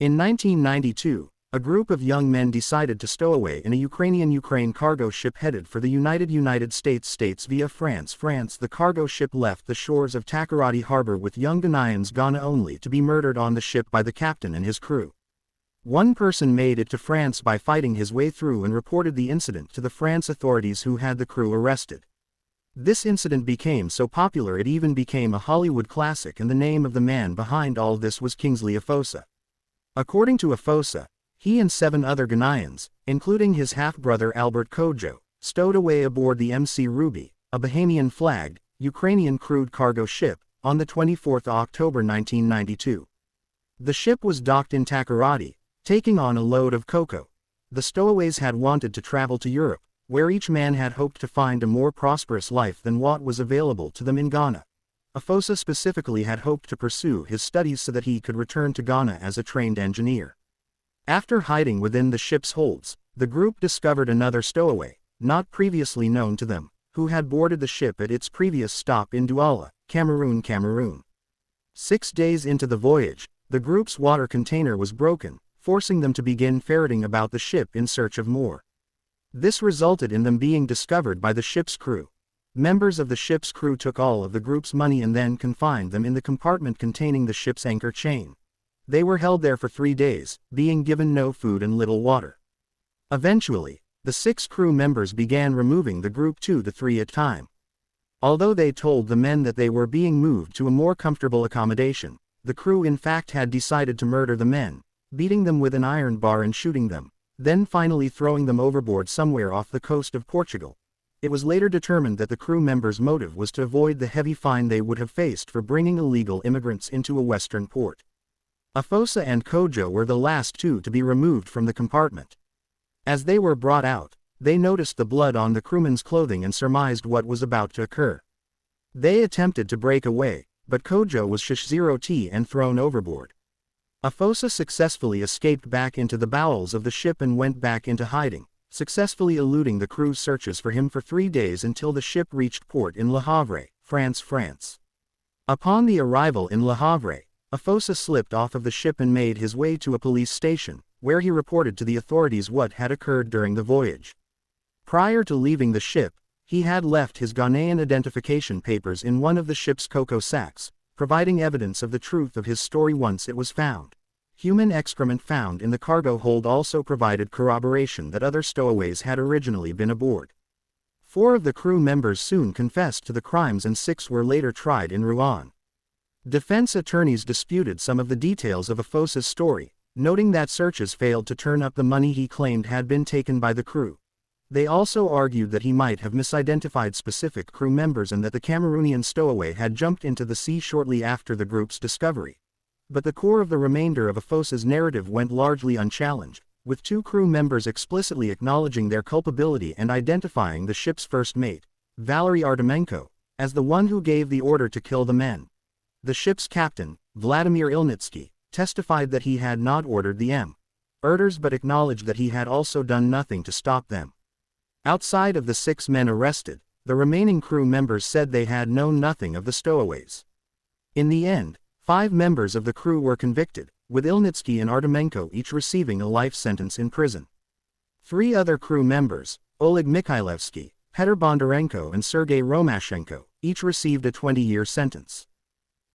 In 1992, a group of young men decided to stow away in a Ukraine cargo ship headed for the United States via France. The cargo ship left the shores of Takoradi Harbor with young Ghanaians Ghana only to be murdered on the ship by the captain and his crew. One person made it to France by fighting his way through and reported the incident to the France authorities, who had the crew arrested. This incident became so popular it even became a Hollywood classic, and the name of the man behind all this was Kingsley Afosa. According to Afosa, he and 7 other Ghanaians, including his half-brother Albert Kojo, stowed away aboard the MC Ruby, a Bahamian-flagged, Ukrainian crude cargo ship, on the 24th of October 1992. The ship was docked in Takoradi, taking on a load of cocoa. The stowaways had wanted to travel to Europe, where each man had hoped to find a more prosperous life than what was available to them in Ghana. Afosa specifically had hoped to pursue his studies so that he could return to Ghana as a trained engineer. After hiding within the ship's holds, the group discovered another stowaway, not previously known to them, who had boarded the ship at its previous stop in Douala, Cameroon. 6 days into the voyage, the group's water container was broken, forcing them to begin ferreting about the ship in search of more. This resulted in them being discovered by the ship's crew. Members of the ship's crew took all of the group's money and then confined them in the compartment containing the ship's anchor chain. They were held there for 3 days, being given no food and little water. Eventually, the 6 crew members began removing the group 2 to 3 at a time. Although they told the men that they were being moved to a more comfortable accommodation, the crew in fact had decided to murder the men, beating them with an iron bar and shooting them, then finally throwing them overboard somewhere off the coast of Portugal. It was later determined that the crew members' motive was to avoid the heavy fine they would have faced for bringing illegal immigrants into a western port. Afosa and Kojo were the last 2 to be removed from the compartment. As they were brought out, they noticed the blood on the crewmen's clothing and surmised what was about to occur. They attempted to break away, but Kojo was shish-0T and thrown overboard. Afosa successfully escaped back into the bowels of the ship and went back into hiding, successfully eluding the crew's searches for him for 3 days until the ship reached port in Le Havre, France. Upon the arrival in Le Havre, Afosa slipped off of the ship and made his way to a police station, where he reported to the authorities what had occurred during the voyage. Prior to leaving the ship, he had left his Ghanaian identification papers in one of the ship's cocoa sacks, providing evidence of the truth of his story once it was found. Human excrement found in the cargo hold also provided corroboration that other stowaways had originally been aboard. 4 of the crew members soon confessed to the crimes and 6 were later tried in Rouen. Defense attorneys disputed some of the details of Afosa's story, noting that searches failed to turn up the money he claimed had been taken by the crew. They also argued that he might have misidentified specific crew members and that the Cameroonian stowaway had jumped into the sea shortly after the group's discovery. But the core of the remainder of Afosa's narrative went largely unchallenged, with 2 crew members explicitly acknowledging their culpability and identifying the ship's first mate, Valery Artemenko, as the one who gave the order to kill the men. The ship's captain, Vladimir Ilnitsky, testified that he had not ordered the murders but acknowledged that he had also done nothing to stop them. Outside of the 6 men arrested, the remaining crew members said they had known nothing of the stowaways. In the end, 5 members of the crew were convicted, with Ilnitsky and Artemenko each receiving a life sentence in prison. 3 other crew members, Oleg Mikhailevsky, Petr Bondarenko and Sergei Romashenko, each received a 20-year sentence.